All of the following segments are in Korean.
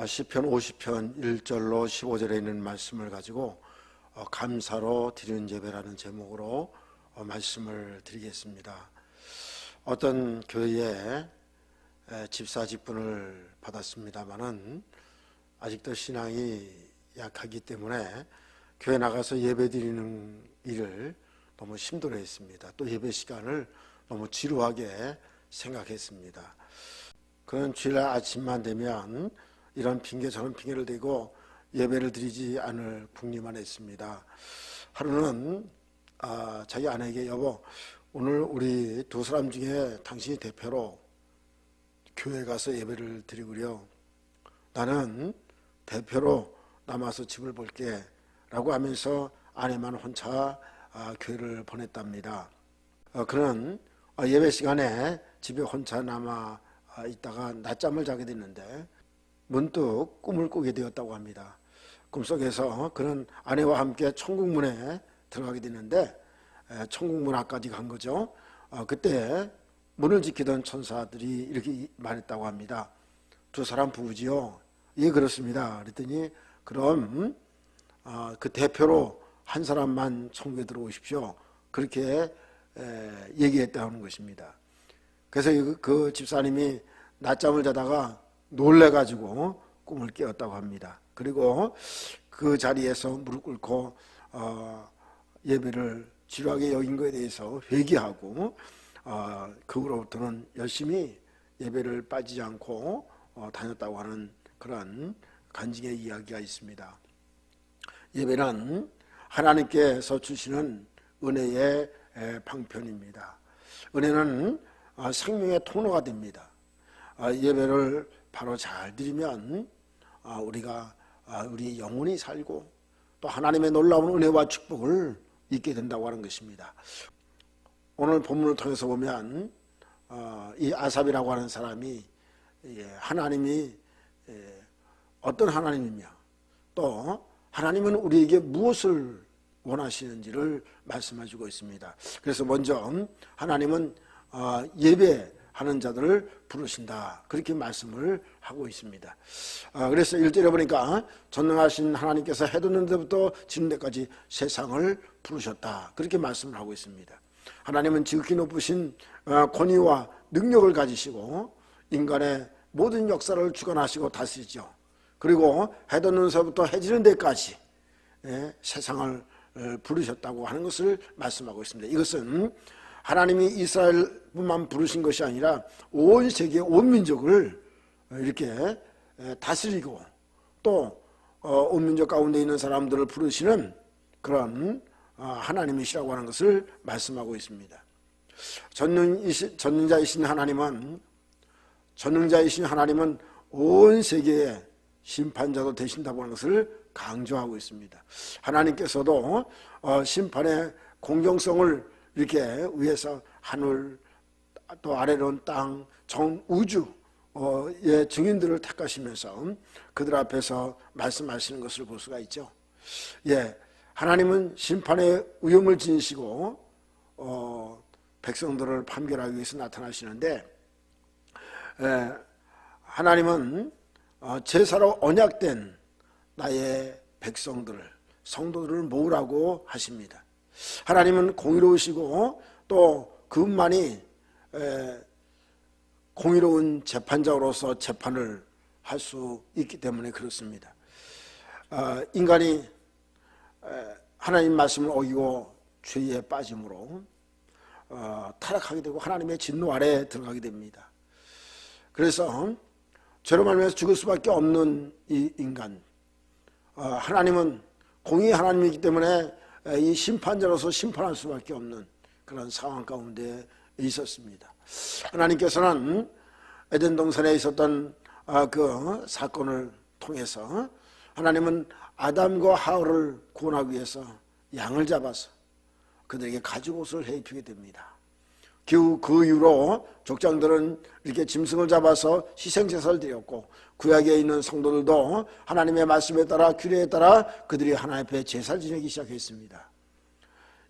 시편 50편 1절로 15절에 있는 말씀을 가지고 감사로 드리는 예배라는 제목으로 말씀을 드리겠습니다. 어떤 교회에 집사 직분을 받았습니다마는 아직도 신앙이 약하기 때문에 교회 나가서 예배 드리는 일을 너무 힘들어했습니다. 또 예배 시간을 너무 지루하게 생각했습니다. 그는 주일날 아침만 되면 이런 핑계 저런 핑계를 대고 예배를 드리지 않을 궁리만 했습니다. 하루는 자기 아내에게 여보, 오늘 우리 두 사람 중에 당신이 대표로 교회 가서 예배를 드리구려. 나는 대표로 남아서 집을 볼게 라고 하면서 아내만 혼자 교회를 보냈답니다. 그는 예배 시간에 집에 혼자 남아 있다가 낮잠을 자게 됐는데 문득 꿈을 꾸게 되었다고 합니다. 꿈속에서 그는 아내와 함께 천국문에 들어가게 됐는데 천국문 앞까지 간 거죠. 그때 문을 지키던 천사들이 이렇게 말했다고 합니다. 두 사람 부부지요? 예, 그렇습니다. 그랬더니 그럼 그 대표로 한 사람만 천국에 들어오십시오. 그렇게 얘기했다는 것입니다. 그래서 그 집사님이 낮잠을 자다가 놀래가지고 꿈을 깨었다고 합니다. 그리고 그 자리에서 무릎 꿇고 예배를 지루하게 여긴 것에 대해서 회개하고 그 후로부터는 열심히 예배를 빠지지 않고 다녔다고 하는 그런 간증의 이야기가 있습니다. 예배는 하나님께서 주시는 은혜의 방편입니다. 은혜는 생명의 통로가 됩니다. 예배를 바로 잘 드리면 우리가 우리 영혼이 살고 또 하나님의 놀라운 은혜와 축복을 잊게 된다고 하는 것입니다. 오늘 본문을 통해서 보면 이 아삽이라고 하는 사람이 하나님이 어떤 하나님이며 또 하나님은 우리에게 무엇을 원하시는지를 말씀해주고 있습니다. 그래서 먼저 하나님은 예배하는 자들을 부르신다, 그렇게 말씀을 하고 있습니다. 그래서 1절에 보니까 전능하신 하나님께서 해 돋는 데부터 지는 데까지 세상을 부르셨다, 그렇게 말씀을 하고 있습니다. 하나님은 지극히 높으신 권위와 능력을 가지시고 인간의 모든 역사를 주관하시고 다스리죠. 그리고 해 돋는 데부터 해 지는 데까지 세상을 부르셨다고 하는 것을 말씀하고 있습니다. 이것은 하나님이 이스라엘뿐만 부르신 것이 아니라 온 세계 온 민족을 이렇게 다스리고 또 온 민족 가운데 있는 사람들을 부르시는 그런 하나님이시라고 하는 것을 말씀하고 있습니다. 전능자이신 하나님은 온 세계의 심판자도 되신다고 하는 것을 강조하고 있습니다. 하나님께서도 심판의 공정성을 이렇게 위에서 하늘 또 아래로는 땅, 전 우주의 증인들을 택하시면서 그들 앞에서 말씀하시는 것을 볼 수가 있죠. 하나님은 심판의 위엄을 지니시고 백성들을 판결하기 위해서 나타나시는데 하나님은 제사로 언약된 나의 백성들을, 성도들을 모으라고 하십니다. 하나님은 공의로우시고 또 그분만이 공의로운 재판자로서 재판을 할 수 있기 때문에 그렇습니다. 인간이 하나님 말씀을 어기고 죄에 빠짐으로 타락하게 되고 하나님의 진노 아래에 들어가게 됩니다. 그래서 죄로 말미암아 죽을 수밖에 없는 이 인간, 하나님은 공의 하나님이기 때문에 이 심판자로서 심판할 수밖에 없는 그런 상황 가운데 있었습니다. 하나님께서는 에덴 동산에 있었던 그 사건을 통해서 하나님은 아담과 하와를 구원하기 위해서 양을 잡아서 그들에게 가죽옷을 해 입히게 됩니다. 그 이후로 족장들은 이렇게 짐승을 잡아서 희생제사를 드렸고 구약에 있는 성도들도 하나님의 말씀에 따라 규례에 따라 그들이 하나님 앞에 제사를 지내기 시작했습니다.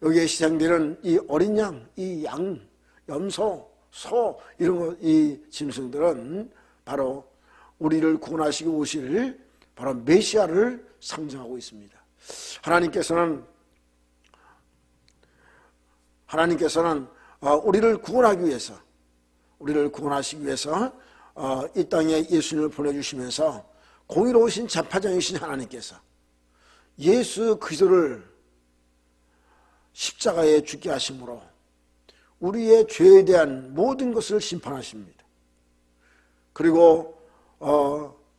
여기에 희생되는 이 어린 양, 이 양, 염소, 소 이런 이 짐승들은 바로 우리를 구원하시기 오실 바로 메시아를 상징하고 있습니다. 하나님께서는 우리를 구원하기 위해서, 우리를 구원하시기 위해서 이 땅에 예수님을 보내주시면서 공의로우신 재판장이신 하나님께서 예수 그리스도를 십자가에 죽게 하심으로 우리의 죄에 대한 모든 것을 심판하십니다. 그리고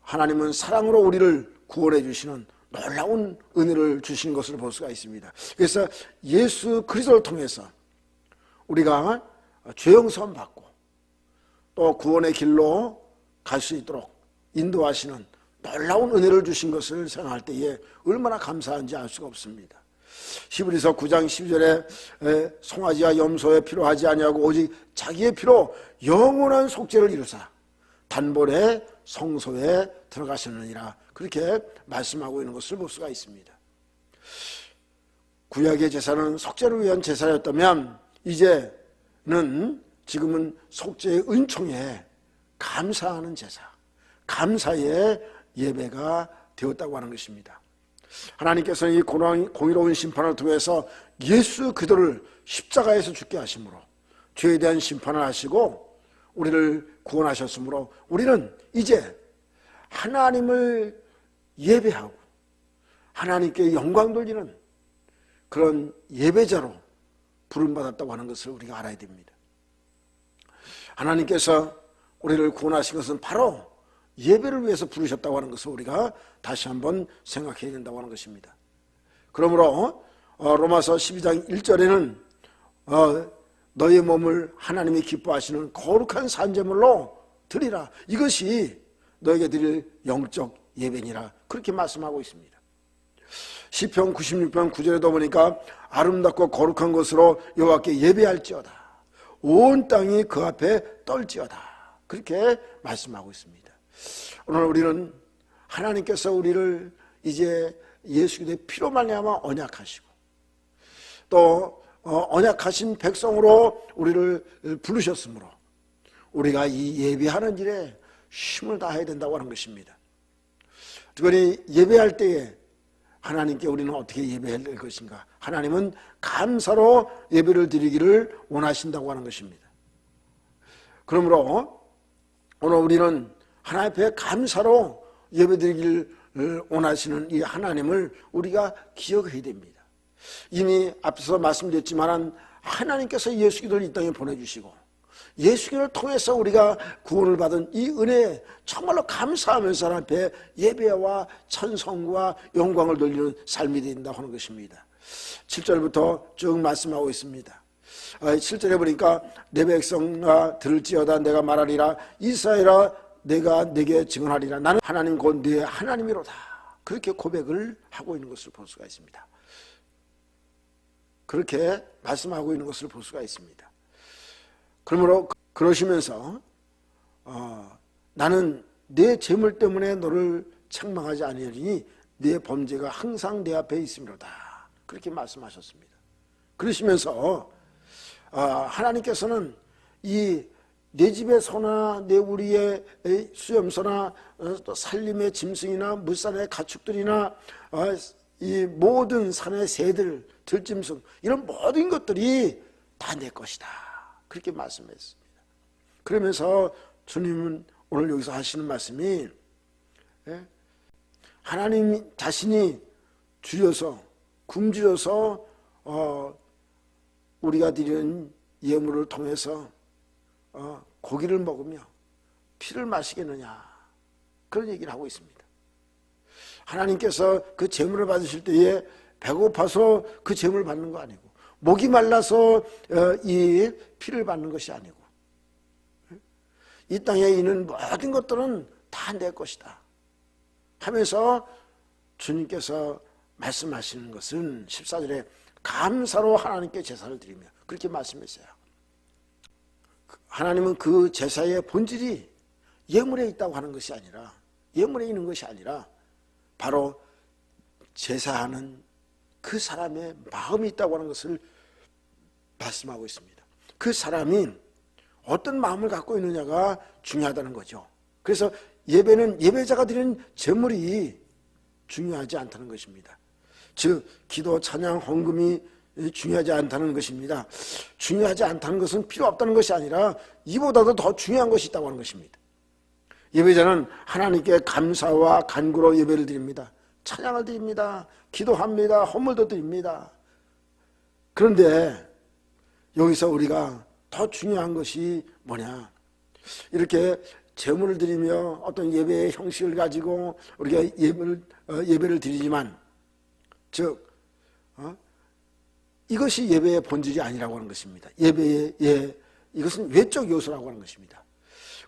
하나님은 사랑으로 우리를 구원해 주시는 놀라운 은혜를 주시는 것을 볼 수가 있습니다. 그래서 예수 그리스도를 통해서 우리가 죄 용서함 받고 또 구원의 길로 갈 수 있도록 인도하시는 놀라운 은혜를 주신 것을 생각할 때에 얼마나 감사한지 알 수가 없습니다. 히브리서 9장 12절에 송아지와 염소의 피로 하지 아니하고 오직 자기의 피로 영원한 속죄를 이루사 단번에 성소에 들어가셨느니라, 그렇게 말씀하고 있는 것을 볼 수가 있습니다. 구약의 제사는 속죄를 위한 제사였다면 지금은 속죄의 은총에 감사하는 제사, 감사의 예배가 되었다고 하는 것입니다. 하나님께서는 이 공의로운 심판을 통해서 예수 그리스도를 십자가에서 죽게 하심으로 죄에 대한 심판을 하시고 우리를 구원하셨으므로 우리는 이제 하나님을 예배하고 하나님께 영광 돌리는 그런 예배자로 부름받았다고 하는 것을 우리가 알아야 됩니다. 하나님께서 우리를 구원하신 것은 바로 예배를 위해서 부르셨다고 하는 것을 우리가 다시 한번 생각해야 된다고 하는 것입니다. 그러므로 로마서 12장 1절에는 너의 몸을 하나님이 기뻐하시는 거룩한 산제물로 드리라, 이것이 너에게 드릴 영적 예배니라, 그렇게 말씀하고 있습니다. 시편 96편 9절에도 보니까 아름답고 거룩한 것으로 여호와께 예배할지어다, 온 땅이 그 앞에 떨지어다, 그렇게 말씀하고 있습니다. 오늘 우리는 하나님께서 우리를 이제 예수 그리스도의 피로 말미암아 언약하시고 또 언약하신 백성으로 우리를 부르셨으므로 우리가 이 예배하는 일에 힘을 다해야 된다고 하는 것입니다. 특별히 예배할 때에 하나님께 우리는 어떻게 예배해야 될 것인가? 하나님은 감사로 예배를 드리기를 원하신다고 하는 것입니다. 그러므로 오늘 우리는 하나님 앞에 감사로 예배드리기를 원하시는 이 하나님을 우리가 기억해야 됩니다. 이미 앞서 말씀드렸지만 하나님께서 예수 그리스도를 이 땅에 보내주시고 예수 그리스도를 통해서 우리가 구원을 받은 이 은혜에 정말로 감사하면서 하나님 앞에 예배와 찬송과 영광을 돌리는 삶이 된다고 하는 것입니다. 7절부터 쭉 말씀하고 있습니다. 7절에 보니까 내 백성아 들을지어다 내가 말하리라, 이스라엘아 내가 내게 증언하리라, 나는 하나님 곧 네 하나님이로다, 그렇게 고백을 하고 있는 것을 볼 수가 있습니다. 그렇게 말씀하고 있는 것을 볼 수가 있습니다. 그러므로 그러시면서 나는 내 재물 때문에 너를 책망하지 아니하리니 내 범죄가 항상 내 앞에 있음이로다, 그렇게 말씀하셨습니다. 그러시면서 하나님께서는 이 내 집의 소나 내 우리의 수염소나 또 살림의 짐승이나 물산의 가축들이나 이 모든 산의 새들, 들짐승, 이런 모든 것들이 다 내 것이다, 그렇게 말씀했습니다. 그러면서 주님은 오늘 여기서 하시는 말씀이 하나님 자신이 주여서 굶주려서 우리가 드리는 예물을 통해서 고기를 먹으며 피를 마시겠느냐, 그런 얘기를 하고 있습니다. 하나님께서 그 제물을 받으실 때에 배고파서 그 제물을 받는 거 아니고, 목이 말라서 이 피를 받는 것이 아니고, 이 땅에 있는 모든 것들은 다 내 것이다 하면서 주님께서 말씀하시는 것은 14절에 감사로 하나님께 제사를 드리며, 그렇게 말씀했어요. 하나님은 그 제사의 본질이 예물에 있다고 하는 것이 아니라, 예물에 있는 것이 아니라 바로 제사하는 그 사람의 마음이 있다고 하는 것을 말씀하고 있습니다. 그 사람이 어떤 마음을 갖고 있느냐가 중요하다는 거죠. 그래서 예배는 예배자가 드리는 제물이 중요하지 않다는 것입니다. 즉 기도, 찬양, 헌금이 중요하지 않다는 것입니다. 중요하지 않다는 것은 필요 없다는 것이 아니라 이보다도 더 중요한 것이 있다고 하는 것입니다. 예배자는 하나님께 감사와 간구로 예배를 드립니다. 찬양을 드립니다. 기도합니다. 헌물도 드립니다. 그런데 여기서 우리가 더 중요한 것이 뭐냐? 이렇게 제물을 드리며 어떤 예배의 형식을 가지고 우리가 예배를 드리지만, 즉 이것이 예배의 본질이 아니라고 하는 것입니다. 이것은 외적 요소라고 하는 것입니다.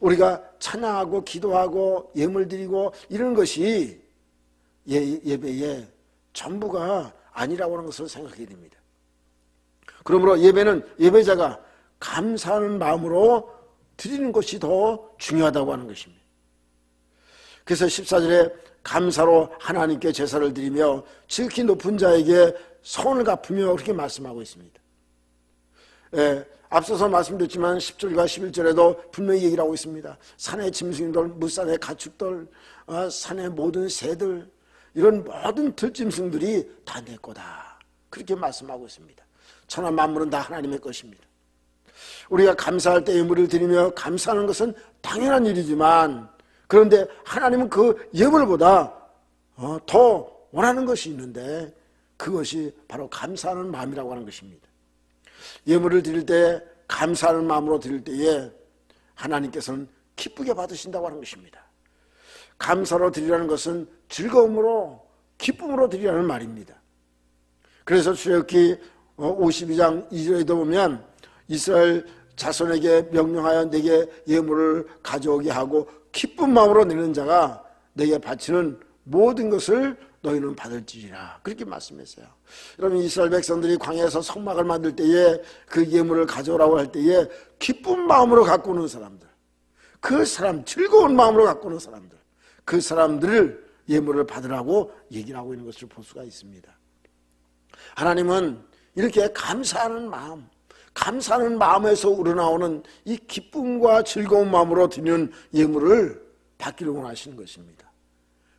우리가 찬양하고 기도하고 예물 드리고 이런 것이 예배의 전부가 아니라고 하는 것을 생각하게 됩니다. 그러므로 예배는 예배자가 감사하는 마음으로 드리는 것이 더 중요하다고 하는 것입니다. 그래서 14절에 감사로 하나님께 제사를 드리며 지극히 높은 자에게 선을 갚으며 그렇게 말씀하고 있습니다. 앞서서 말씀드렸지만 10절과 11절에도 분명히 얘기를 하고 있습니다. 산의 짐승들, 물산의 가축들, 산의 모든 새들, 이런 모든 들짐승들이 다 내 거다, 그렇게 말씀하고 있습니다. 천하 만물은 다 하나님의 것입니다. 우리가 감사할 때 예물을 드리며 감사하는 것은 당연한 일이지만, 그런데 하나님은 그 예물보다 더 원하는 것이 있는데, 그것이 바로 감사하는 마음이라고 하는 것입니다. 예물을 드릴 때, 감사하는 마음으로 드릴 때에 하나님께서는 기쁘게 받으신다고 하는 것입니다. 감사로 드리라는 것은 즐거움으로, 기쁨으로 드리라는 말입니다. 그래서 출애굽기 52장 2절에도 보면 이스라엘 자손에게 명령하여 내게 예물을 가져오게 하고 기쁜 마음으로 내는 자가 내게 바치는 모든 것을 너희는 받을지니라, 그렇게 말씀했어요. 여러분, 이스라엘 백성들이 광야에서 성막을 만들 때에 그 예물을 가져오라고 할 때에 기쁜 마음으로 갖고 오는 사람들, 그 사람, 즐거운 마음으로 갖고 오는 사람들, 그 사람들을 예물을 받으라고 얘기를 하고 있는 것을 볼 수가 있습니다. 하나님은 이렇게 감사하는 마음, 감사하는 마음에서 우러나오는 이 기쁨과 즐거운 마음으로 드리는 예물을 받기를 원하시는 것입니다.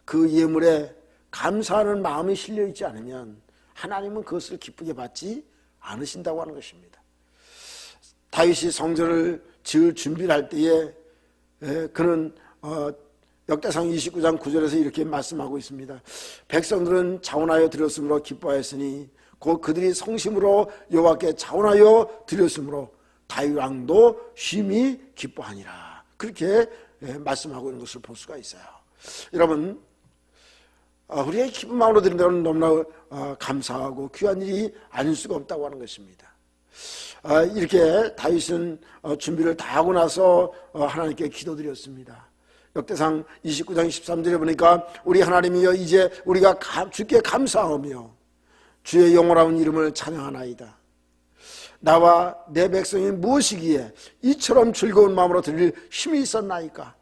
그 예물에 감사하는 마음이 실려있지 않으면 하나님은 그것을 기쁘게 받지 않으신다고 하는 것입니다. 다윗이 성전을 지을 준비를 할 때에 그는 역대상 29장 9절에서 이렇게 말씀하고 있습니다. 백성들은 자원하여 드렸으므로 기뻐하였으니 곧 그들이 성심으로 여호와께 자원하여 드렸으므로 다윗 왕도 심히 기뻐하니라, 그렇게 말씀하고 있는 것을 볼 수가 있어요. 여러분, 우리가 기쁜 마음으로 드린다는 너무나 감사하고 귀한 일이 아닐 수가 없다고 하는 것입니다. 이렇게 다윗은 준비를 다 하고 나서 하나님께 기도드렸습니다. 역대상 29장 13절에 보니까 우리 하나님이여 이제 우리가 주께 감사하며 주의 영원한 이름을 찬양하나이다. 나와 내 백성이 무엇이기에 이처럼 즐거운 마음으로 드릴 힘이 있었나이까?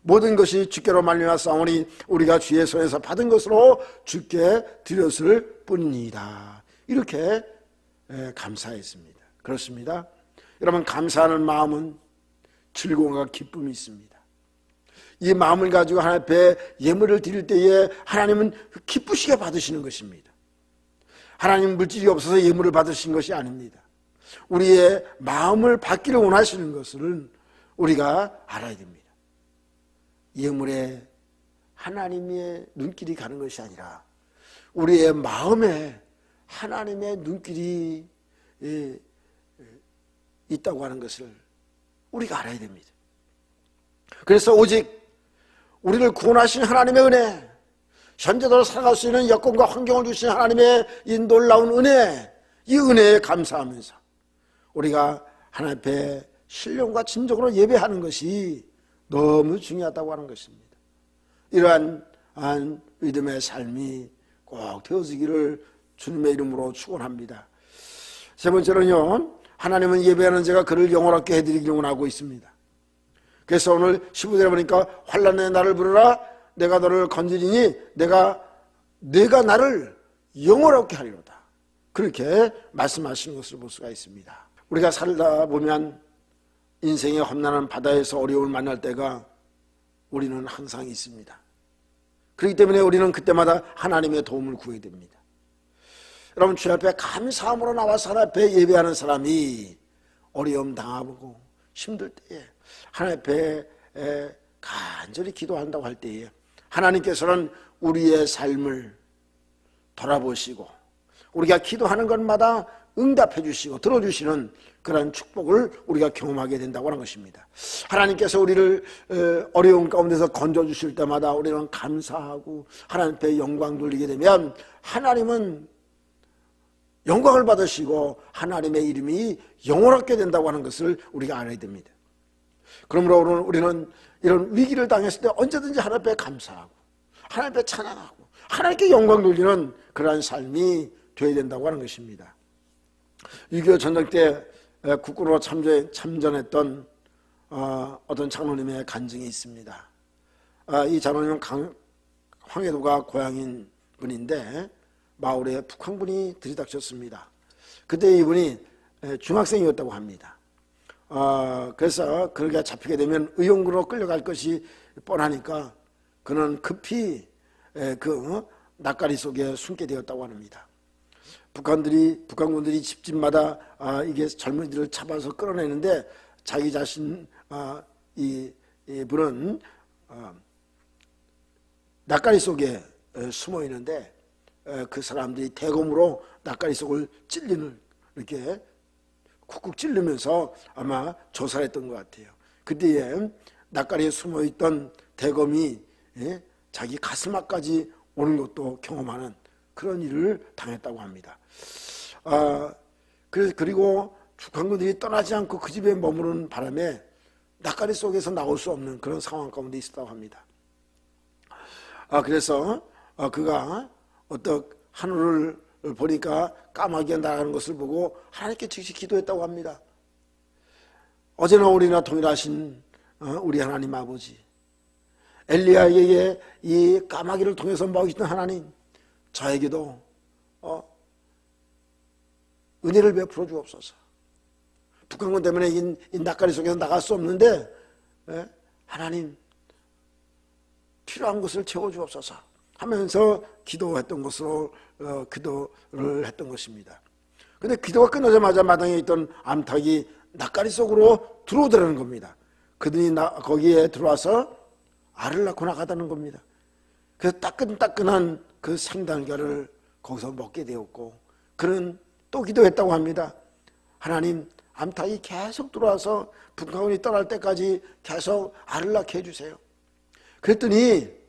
모든 것이 주께로 말미암아 싸우니 우리가 주의 손에서 받은 것으로 주께 드렸을 뿐이니이다. 이렇게 감사했습니다. 그렇습니다. 여러분, 감사하는 마음은 즐거움과 기쁨이 있습니다. 이 마음을 가지고 하나님 앞에 예물을 드릴 때에 하나님은 기쁘시게 받으시는 것입니다. 하나님 물질이 없어서 예물을 받으신 것이 아닙니다. 우리의 마음을 받기를 원하시는 것을 우리가 알아야 됩니다. 예물에 하나님의 눈길이 가는 것이 아니라 우리의 마음에 하나님의 눈길이 있다고 하는 것을 우리가 알아야 됩니다. 그래서 오직 우리를 구원하신 하나님의 은혜, 현재도 살아갈 수 있는 여건과 환경을 주신 하나님의 이 놀라운 은혜, 이 은혜에 감사하면서 우리가 하나님 앞에 신령과 진정으로 예배하는 것이 너무 중요하다고 하는 것입니다. 이러한 믿음의 삶이 꼭 되어지기를 주님의 이름으로 축원합니다. 세 번째로는요, 하나님은 예배하는 자가 그를 영원하게 해드리기를 원하고 있습니다. 그래서 오늘 15절에 보니까 환난에 나를 부르라 내가 너를 건지리니 내가 나를 영원하게 하리로다, 그렇게 말씀하시는 것을 볼 수가 있습니다. 우리가 살다 보면 인생의 험난한 바다에서 어려움을 만날 때가 우리는 항상 있습니다. 그렇기 때문에 우리는 그때마다 하나님의 도움을 구해야 됩니다. 여러분, 주 앞에 감사함으로 나와서 하나님 앞에 예배하는 사람이 어려움 당하고 힘들 때에 하나님 앞에 간절히 기도한다고 할 때에 하나님께서는 우리의 삶을 돌아보시고 우리가 기도하는 것마다 응답해 주시고 들어주시는 그런 축복을 우리가 경험하게 된다고 하는 것입니다. 하나님께서 우리를 어려운 가운데서 건져주실 때마다 우리는 감사하고 하나님 앞에 영광 돌리게 되면 하나님은 영광을 받으시고 하나님의 이름이 영원하게 된다고 하는 것을 우리가 알아야 됩니다. 그러므로 우리는 이런 위기를 당했을 때 언제든지 하나님 앞에 감사하고 하나님 앞에 찬양하고 하나님께 영광 돌리는 그러한 삶이 되어야 된다고 하는 것입니다. 6.25 전쟁 때 국군으로 참전했던 어떤 장로님의 간증이 있습니다. 이 장로님은 황해도가 고향인 분인데 마을에 북한군이 들이닥쳤습니다. 그때 이분이 중학생이었다고 합니다. 그래서 그렇게 잡히게 되면 의용군으로 끌려갈 것이 뻔하니까 그는 급히 그 낯가리 속에 숨게 되었다고 합니다. 북한군들이 집집마다 이게 젊은이들을 잡아서 끌어내는데 자기 자신 이분은 낯가리 속에 숨어 있는데 그 사람들이 대검으로 낯가리 속을 이렇게 쿡쿡 찔르면서 아마 조사를 했던 것 같아요. 그때에 낯가리에 숨어 있던 대검이 자기 가슴앞까지 오는 것도 경험하는 그런 일을 당했다고 합니다. 그리고 북한군들이 떠나지 않고 그 집에 머무르는 바람에 낯가리 속에서 나올 수 없는 그런 상황 가운데 있었다고 합니다. 그래서 그가 어떤 하늘을 보니까 까마귀가 날아가는 것을 보고 하나님께 즉시 기도했다고 합니다. 어제나 오리나 동일하신 우리 하나님 아버지, 엘리야에게 이 까마귀를 통해서 먹이시던 하나님, 저에게도 은혜를 베풀어 주옵소서. 북한군 때문에 이 낯가리 속에서 나갈 수 없는데 하나님 필요한 것을 채워 주옵소서 하면서 기도했던 것으로 기도를 했던 것입니다. 그런데 기도가 끝나자마자 마당에 있던 암탉이 낯가리 속으로 들어오더라는 겁니다. 그들이 거기에 들어와서 알을 낳고 나가다는 겁니다. 그래서 따끈따끈한 그 생달걀을 거기서 먹게 되었고 그는 또 기도했다고 합니다. 하나님, 암탉이 계속 들어와서 북한군이 떠날 때까지 계속 알을 낳게 해주세요. 그랬더니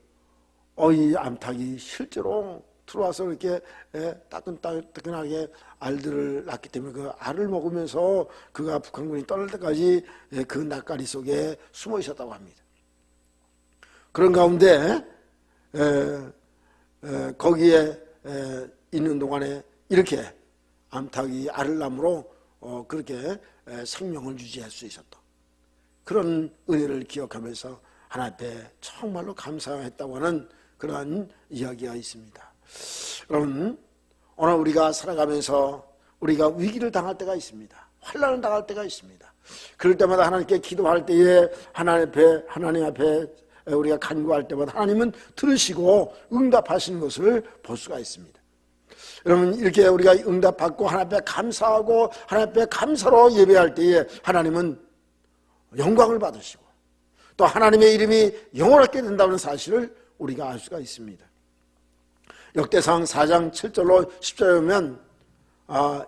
이 암탉이 실제로 들어와서 이렇게 따끈따끈하게 알들을 낳기 때문에 그 알을 먹으면서 그가 북한군이 떠날 때까지 그 낯가리 속에 숨어 있었다고 합니다. 그런 가운데 거기에 있는 동안에 이렇게 암탉이 알을 낳음으로 그렇게 생명을 유지할 수 있었다. 그런 은혜를 기억하면서 하나님 앞에 정말로 감사했다고 하는 그러한 이야기가 있습니다. 여러분, 오늘 우리가 살아가면서 우리가 위기를 당할 때가 있습니다. 환난을 당할 때가 있습니다. 그럴 때마다 하나님께 기도할 때에 하나님 앞에 우리가 간구할 때마다 하나님은 들으시고 응답하시는 것을 볼 수가 있습니다. 여러분, 이렇게 우리가 응답받고 하나님 앞에 감사하고 하나님 앞에 감사로 예배할 때에 하나님은 영광을 받으시고 또 하나님의 이름이 영원하게 된다는 사실을 우리가 알 수가 있습니다. 역대상 4장 7절로 10절에 보면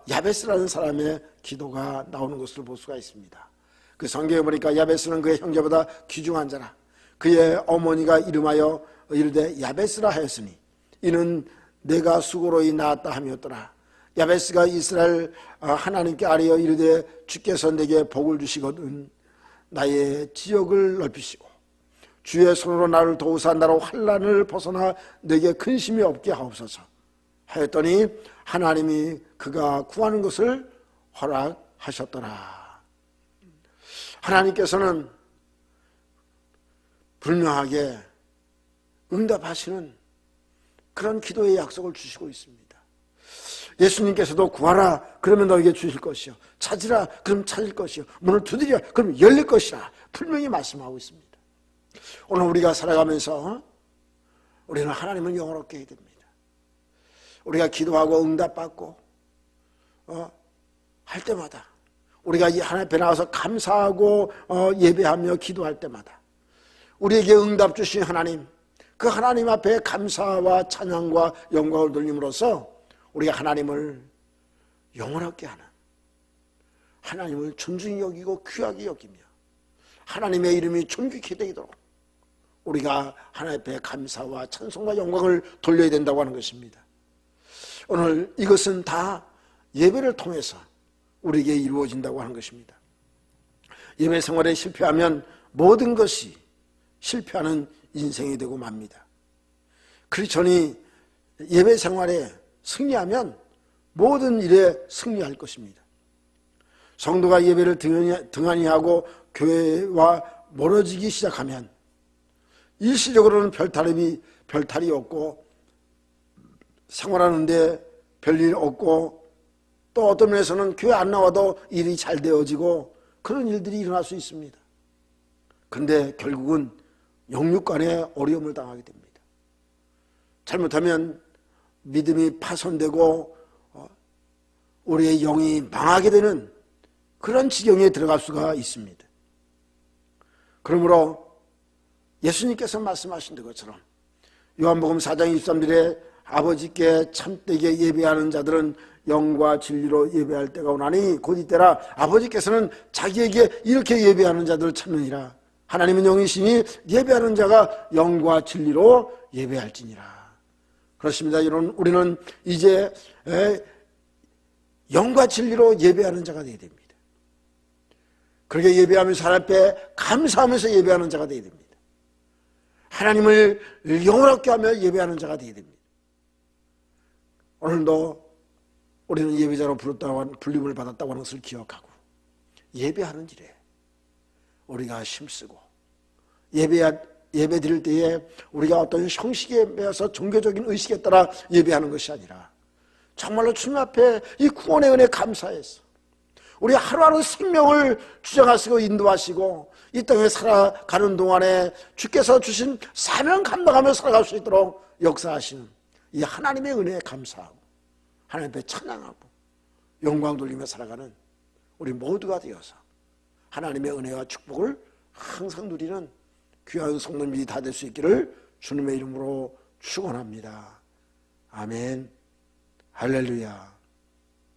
야베스라는 사람의 기도가 나오는 것을 볼 수가 있습니다. 그 성경에 보니까 야베스는 그의 형제보다 귀중한 자라. 그의 어머니가 이름하여 이르되 야베스라 하였으니 이는 내가 수고로이 낳았다 함이었더라. 야베스가 이스라엘 하나님께 아뢰어 이르되 주께서 내게 복을 주시거든 나의 지역을 넓히시고 주의 손으로 나를 도우사 나로 환난을 벗어나 내게 근심이 없게 하옵소서 하였더니 하나님이 그가 구하는 것을 허락하셨더라. 하나님께서는 분명하게 응답하시는 그런 기도의 약속을 주시고 있습니다. 예수님께서도 구하라 그러면 너에게 주실 것이요 찾으라 그럼 찾을 것이요 문을 두드리라 그럼 열릴 것이라 분명히 말씀하고 있습니다. 오늘 우리가 살아가면서 우리는 하나님을 영원롭게 해야 됩니다. 우리가 기도하고 응답받고 할 때마다, 우리가 하나님 앞에 나와서 감사하고 예배하며 기도할 때마다 우리에게 응답 주신 하나님, 그 하나님 앞에 감사와 찬양과 영광을 돌림으로써 우리가 하나님을 영원하게 하는, 하나님을 존중히 여기고 귀하게 여기며 하나님의 이름이 존귀케 되도록 우리가 하나님 앞에 감사와 찬송과 영광을 돌려야 된다고 하는 것입니다. 오늘 이것은 다 예배를 통해서 우리에게 이루어진다고 하는 것입니다. 예배 생활에 실패하면 모든 것이 실패하는 인생이 되고 맙니다. 크리스천이 예배 생활에 승리하면 모든 일에 승리할 것입니다. 성도가 예배를 등한히 하고 교회와 멀어지기 시작하면 일시적으로는 별탈이 없고 생활하는데 별일 없고, 또 어떤 면에서는 교회 안 나와도 일이 잘 되어지고 그런 일들이 일어날 수 있습니다. 그런데 결국은 영육 간에 어려움을 당하게 됩니다. 잘못하면 믿음이 파손되고 우리의 영이 망하게 되는 그런 지경에 들어갈 수가 있습니다. 그러므로 예수님께서 말씀하신 것처럼 요한복음 4장 23절에 아버지께 참되게 예배하는 자들은 영과 진리로 예배할 때가 오나니 곧 이때라. 아버지께서는 자기에게 이렇게 예배하는 자들을 찾느니라. 하나님은 영이시니 예배하는 자가 영과 진리로 예배할지니라. 그렇습니다. 우리는 이제 영과 진리로 예배하는 자가 되어야 됩니다. 그렇게 예배하면서 하나님 앞에 감사하면서 예배하는 자가 되어야 됩니다. 하나님을 영원하게 하며 예배하는 자가 되어야 됩니다. 오늘도 우리는 예배자로 불림을 받았다고 하는 것을 기억하고 예배하는 일에 우리가 힘쓰고, 예배 드릴 때에 우리가 어떤 형식에 매여서 종교적인 의식에 따라 예배하는 것이 아니라 정말로 주님 앞에 이 구원의 은혜 감사해서 우리 하루하루 생명을 주장하시고 인도하시고 이 땅에 살아가는 동안에 주께서 주신 사명 감당하며 살아갈 수 있도록 역사하시는 이 하나님의 은혜에 감사하고 하나님 앞에 찬양하고 영광 돌리며 살아가는 우리 모두가 되어서 하나님의 은혜와 축복을 항상 누리는 귀한 성도님들이 다 될 수 있기를 주님의 이름으로 축원합니다. 아멘. 할렐루야.